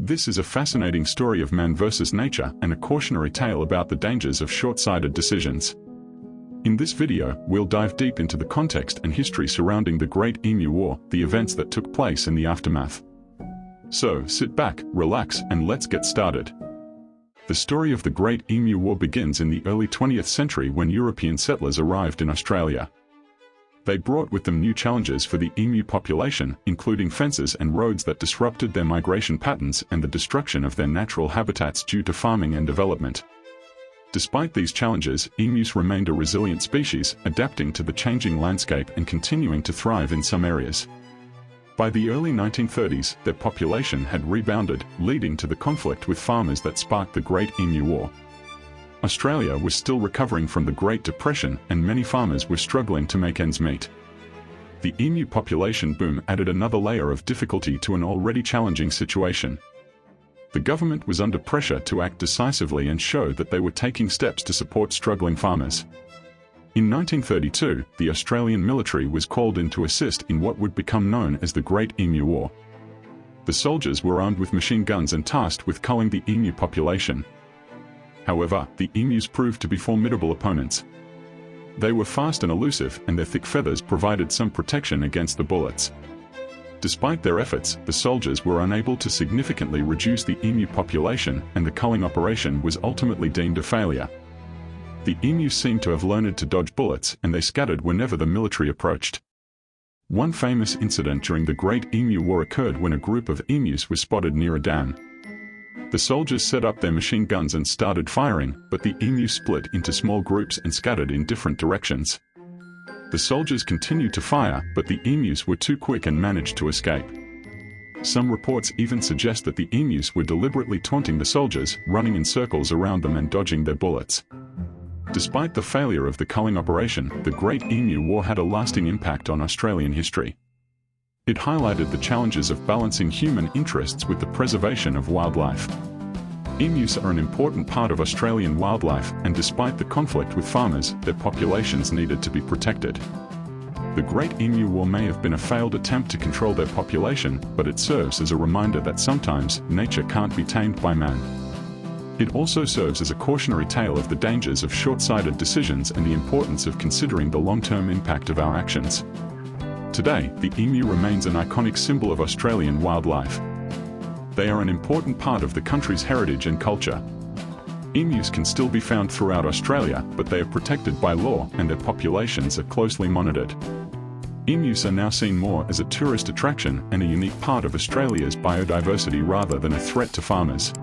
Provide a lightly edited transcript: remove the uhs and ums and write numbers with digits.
This is a fascinating story of man versus nature and a cautionary tale about the dangers of short-sighted decisions. In this video, we'll dive deep into the context and history surrounding the Great Emu War, the events that took place in the aftermath. So, sit back, relax, and let's get started. The story of the Great Emu War begins in the early 20th century when European settlers arrived in Australia. They brought with them new challenges for the emu population, including fences and roads that disrupted their migration patterns and the destruction of their natural habitats due to farming and development. Despite these challenges, emus remained a resilient species, adapting to the changing landscape and continuing to thrive in some areas. By the early 1930s, their population had rebounded, leading to the conflict with farmers that sparked the Great Emu War. Australia was still recovering from the Great Depression, and many farmers were struggling to make ends meet. The emu population boom added another layer of difficulty to an already challenging situation. The government was under pressure to act decisively and show that they were taking steps to support struggling farmers. In 1932, the Australian military was called in to assist in what would become known as the Great Emu War. The soldiers were armed with machine guns and tasked with culling the emu population. However, the emus proved to be formidable opponents. They were fast and elusive, and their thick feathers provided some protection against the bullets. Despite their efforts, the soldiers were unable to significantly reduce the emu population, and the culling operation was ultimately deemed a failure. The emus seemed to have learned to dodge bullets, and they scattered whenever the military approached. One famous incident during the Great Emu War occurred when a group of emus was spotted near a dam. The soldiers set up their machine guns and started firing, but the emus split into small groups and scattered in different directions. The soldiers continued to fire, but the emus were too quick and managed to escape. Some reports even suggest that the emus were deliberately taunting the soldiers, running in circles around them and dodging their bullets. Despite the failure of the culling operation, the Great Emu War had a lasting impact on Australian history. It highlighted the challenges of balancing human interests with the preservation of wildlife. Emus are an important part of Australian wildlife, and despite the conflict with farmers, their populations needed to be protected. The Great Emu War may have been a failed attempt to control their population, but it serves as a reminder that sometimes, nature can't be tamed by man. It also serves as a cautionary tale of the dangers of short-sighted decisions and the importance of considering the long-term impact of our actions. Today, the emu remains an iconic symbol of Australian wildlife. They are an important part of the country's heritage and culture. Emus can still be found throughout Australia, but they are protected by law and their populations are closely monitored. Emus are now seen more as a tourist attraction and a unique part of Australia's biodiversity rather than a threat to farmers.